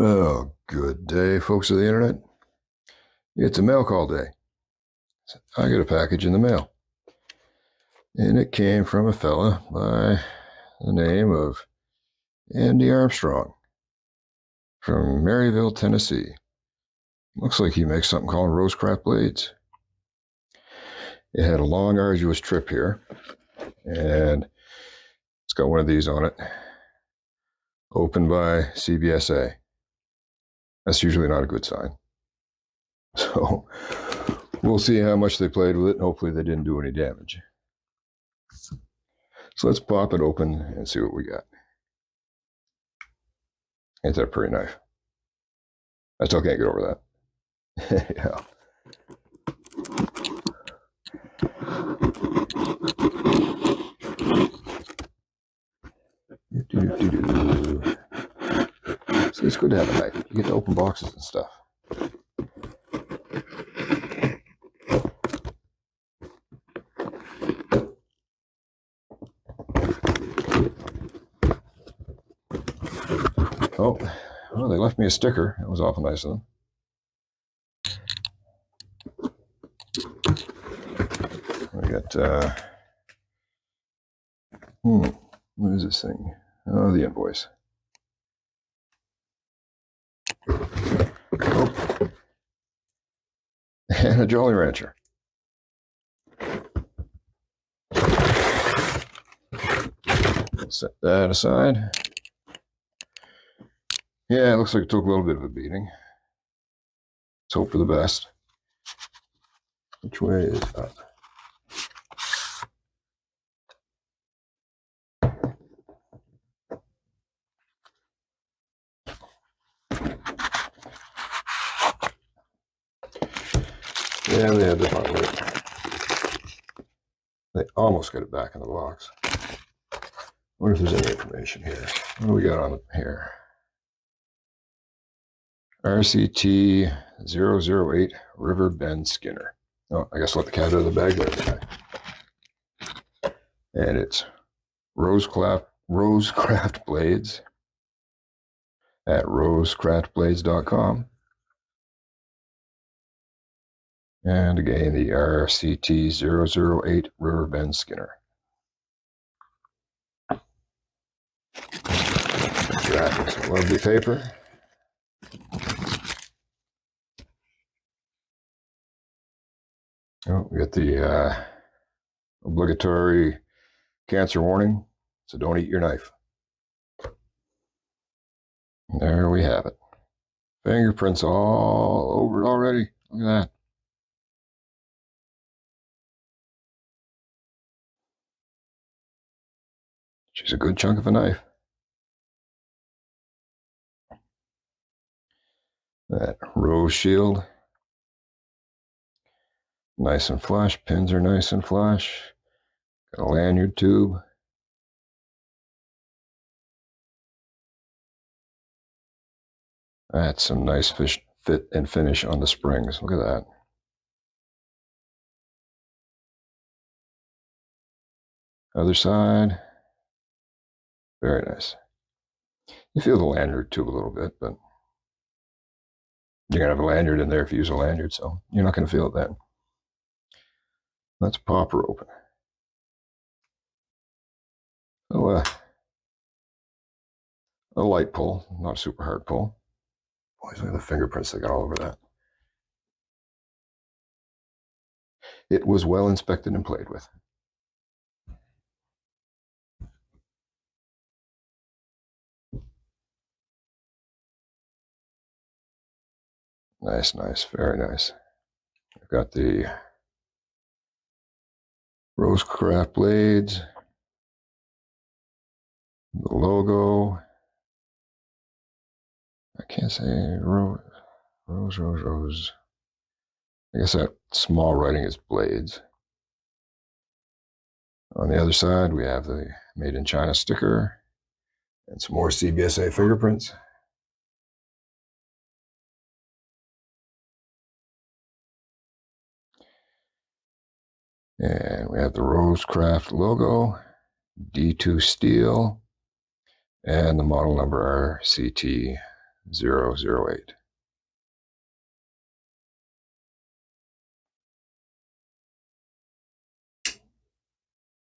Well, good day, folks of the internet. It's a mail call day. I got a package in the mail, and it came from a fella by the name of Andy Armstrong from Maryville, Tennessee. Looks like he makes something called RoseCraft blades. It had a long, arduous trip here, and it's got one of these on it, opened by CBSA. That's usually not a good sign. So we'll see how much they played with it, and hopefully they didn't do any damage. So let's pop it open and see what we got. Ain't that a pretty knife? I still can't get over that. Yeah. See, it's good to have a knife. You get to open boxes and stuff. Oh, well, they left me a sticker. That was awful nice of them. We got, what is this thing? Oh, the invoice. Oh. And a Jolly Rancher. Set that aside. Yeah, it looks like it took a little bit of a beating. Let's hope for the best. Which way is up? Yeah, they had the hot weight. They almost got it back in the box. I wonder if there's any information here. What do we got on here? RCT008 Riverbend Skinner. Oh, I guess let the cat out of the bag there. And it's RoseCraft blades at RoseCraftblades.com. And again, the RCT008 Riverbend Skinner. Wrapping some lovely paper. Oh, we got the obligatory cancer warning, so don't eat your knife. There we have it. Fingerprints all over it already. Look at that. She's a good chunk of a knife. That rose shield. Nice and flush. Pins are nice and flush. Got a lanyard tube. That's some nice fit and finish on the springs. Look at that. Other side. Very nice. You feel the lanyard tube a little bit, but you're going to have a lanyard in there if you use a lanyard, so you're not going to feel it then. Let's pop her open. So, a light pull, not a super hard pull. Boy, look at the fingerprints they got all over that. It was well inspected and played with. Nice, nice, very nice. I've got the RoseCraft blades, the logo. I can't say rose. I guess that small writing is blades. On the other side, we have the Made in China sticker and some more CBSA fingerprints. And we have the RoseCraft logo, D2 steel, and the model number RCT008. RCT008.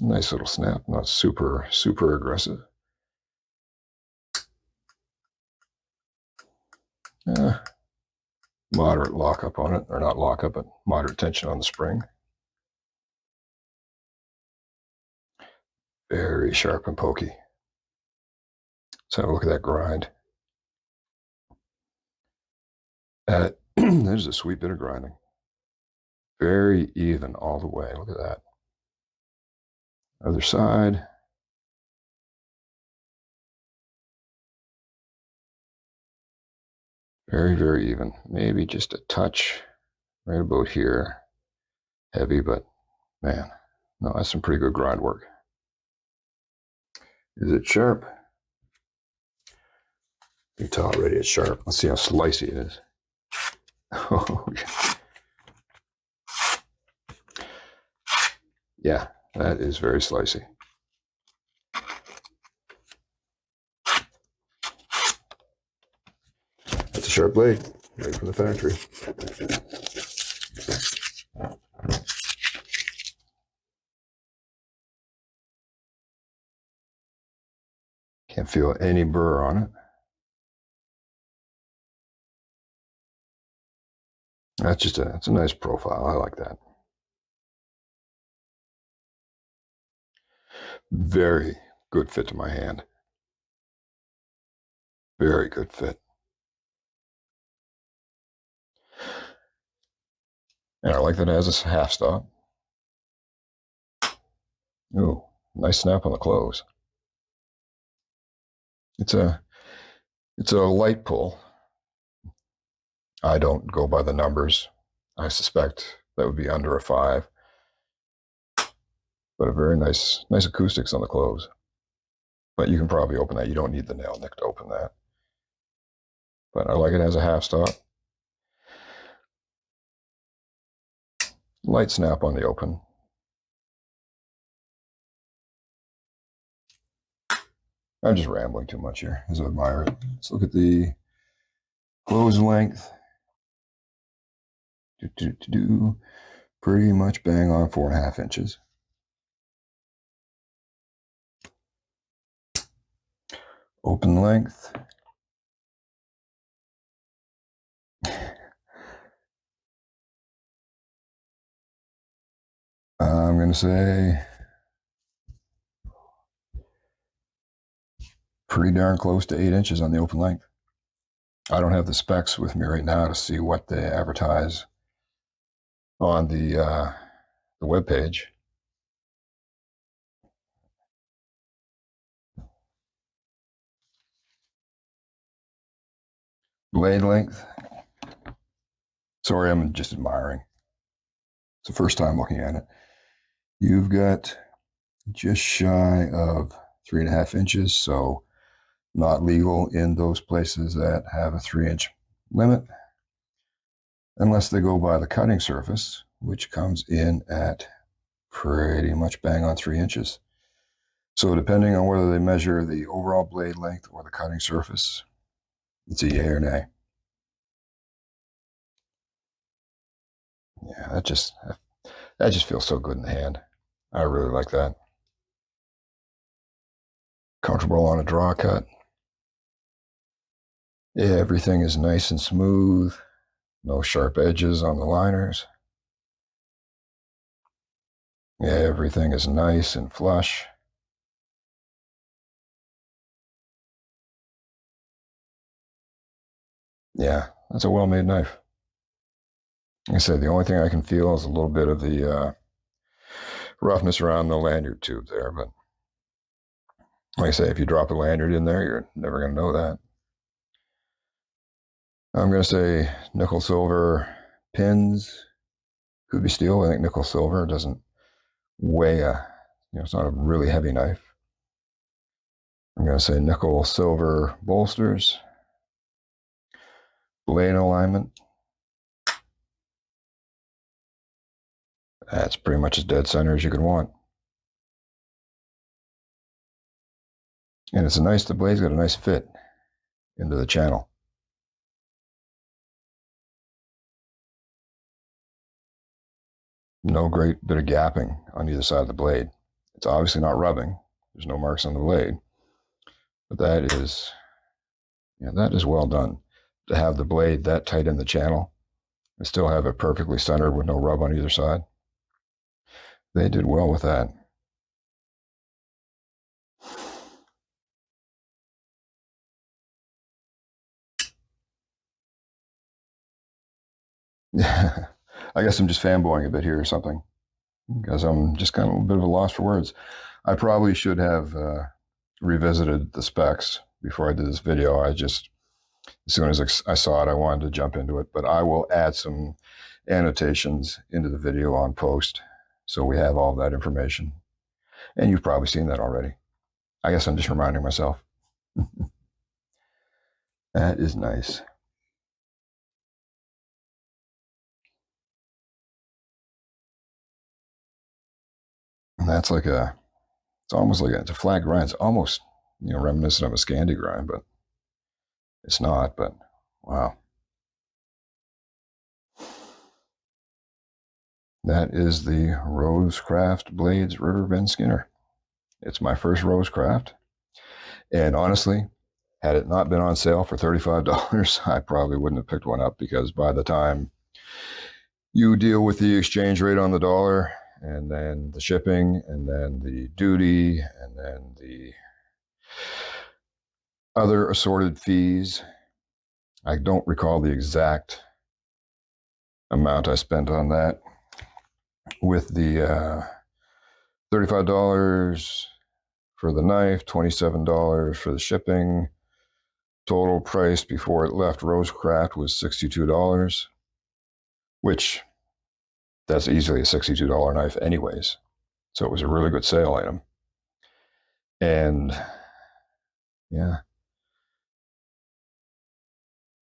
Nice little snap, not super aggressive. Moderate lockup on it, or not lockup, but moderate tension on the spring. Very sharp and pokey. Let's have a look at that grind. There's a sweet bit of grinding. Very even all the way. Look at that. Other side. Very even. Maybe just a touch right about here. Heavy, but man, no, that's some pretty good grind work. Is it sharp? You can tell already it's sharp. Let's see how slicey it is. Oh, yeah, that is very slicey. That's a sharp blade, right from the factory. Can't feel any burr on it. That's a nice profile. I like that. Very good fit to my hand. Very good fit. And I like that it has a half stop. Ooh, nice snap on the close. It's a light pull. I don't go by the numbers. I suspect that would be under a 5. But a very nice acoustics on the close. But you can probably open that. You don't need the nail nick to open that. But I like it as a half stop. Light snap on the open. I'm just rambling too much here as I admire it. Let's look at the close length. Pretty much bang on 4.5 inches. Open length. I'm going to say pretty darn close to 8 inches on the open length. I don't have the specs with me right now to see what they advertise on the web page. Blade length. Sorry, I'm just admiring. It's the first time looking at it. You've got just shy of 3.5 inches, so not legal in those places that have a 3-inch limit, unless they go by the cutting surface, which comes in at pretty much bang on 3 inches. So depending on whether they measure the overall blade length or the cutting surface, it's a yay or nay. Yeah, that just feels so good in the hand. I really like that. Comfortable on a draw cut. Yeah, everything is nice and smooth. No sharp edges on the liners. Yeah, everything is nice and flush. Yeah, that's a well-made knife. Like I said, the only thing I can feel is a little bit of the roughness around the lanyard tube there, but like I say, if you drop a lanyard in there, you're never going to know that. I'm going to say nickel silver pins. Could be steel. I think nickel silver doesn't weigh it's not a really heavy knife. I'm going to say nickel silver bolsters. Blade alignment. That's pretty much as dead center as you could want. And the blade's got a nice fit into the channel. No great bit of gapping on either side of the blade. It's obviously not rubbing. There's no marks on the blade. But that is, yeah, that is well done. To have the blade that tight in the channel and still have it perfectly centered with no rub on either side. They did well with that. Yeah, I guess I'm just fanboying a bit here or something, because I'm just kind of a bit of a loss for words. I probably should have revisited the specs before I did this video. I just, as soon as I saw it, I wanted to jump into it. But I will add some annotations into the video on post, so we have all that information. And you've probably seen that already. I guess I'm just reminding myself. That is nice. And that's like it's almost like it's a flat grind. It's almost, reminiscent of a Scandi grind, but it's not. But wow. That is the RoseCraft Blades Riverbend Skinner. It's my first RoseCraft. And honestly, had it not been on sale for $35, I probably wouldn't have picked one up, because by the time you deal with the exchange rate on the dollar, and then the shipping, and then the duty, and then the other assorted fees, I don't recall the exact amount I spent on that. With the $35 for the knife, $27 for the shipping. Total price before it left RoseCraft was $62, which that's easily a $62 knife anyways. So it was a really good sale item. And yeah,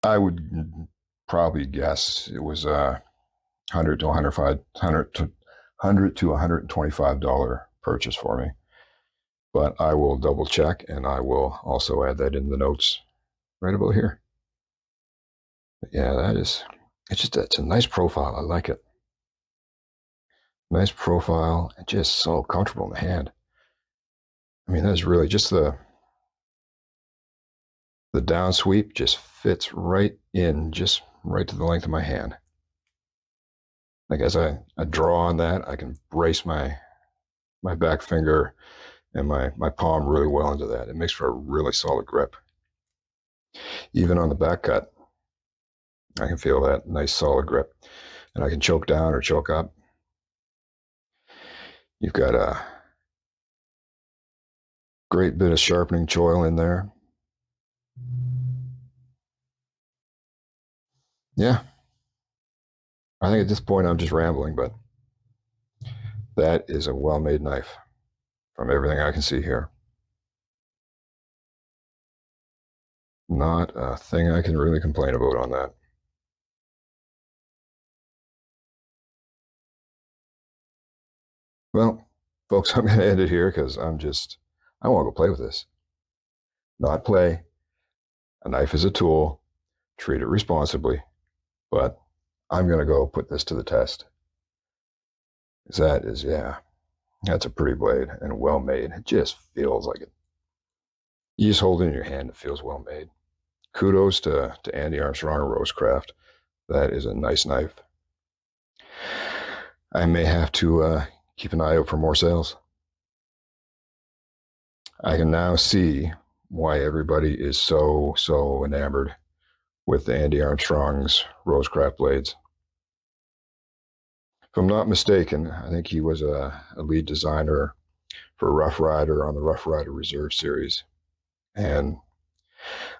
I would probably guess it was a $100 to $125 purchase for me. But I will double check, and I will also add that in the notes right about here. But yeah, it's a nice profile. I like it. Nice profile, and just so comfortable in the hand. I mean, that's really just the down sweep just fits right in, just right to the length of my hand. Like as I draw on that, I can brace my back finger and my palm really well into that. It makes for a really solid grip. Even on the back cut, I can feel that nice solid grip, and I can choke down or choke up. You've got a great bit of sharpening choil in there. Yeah, I think at this point I'm just rambling, but that is a well-made knife from everything I can see here. Not a thing I can really complain about on that. Well, folks, I'm going to end it here, because I want to go play with this. Not play. A knife is a tool. Treat it responsibly. But I'm going to go put this to the test. Yeah, that's a pretty blade and well made. It just feels like it. You just hold it in your hand, it feels well made. Kudos to Andy Armstrong or RoseCraft. That is a nice knife. I may have to keep an eye out for more sales. I can now see why everybody is so enamored with Andy Armstrong's RoseCraft blades. If I'm not mistaken, I think he was a lead designer for Rough Rider on the Rough Rider Reserve series. And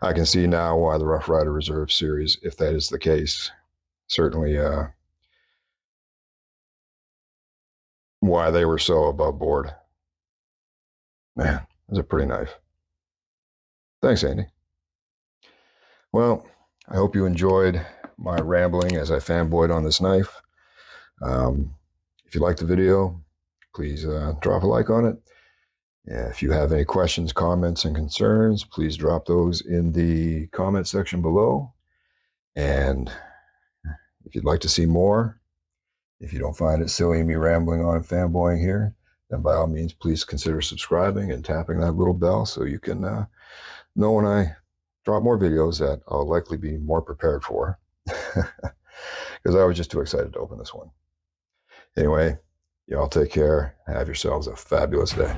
I can see now why the Rough Rider Reserve series, if that is the case, certainly why they were so above board. Man, that's a pretty knife. Thanks, Andy. Well, I hope you enjoyed my rambling as I fanboyed on this knife. If you liked the video, please drop a like on it. If you have any questions, comments, and concerns, please drop those in the comment section below. And if you'd like to see more, If you don't find it silly me rambling on and fanboying here, then by all means, please consider subscribing and tapping that little bell so you can know when I drop more videos that I'll likely be more prepared for. Because I was just too excited to open this one. Anyway, y'all take care. Have yourselves a fabulous day.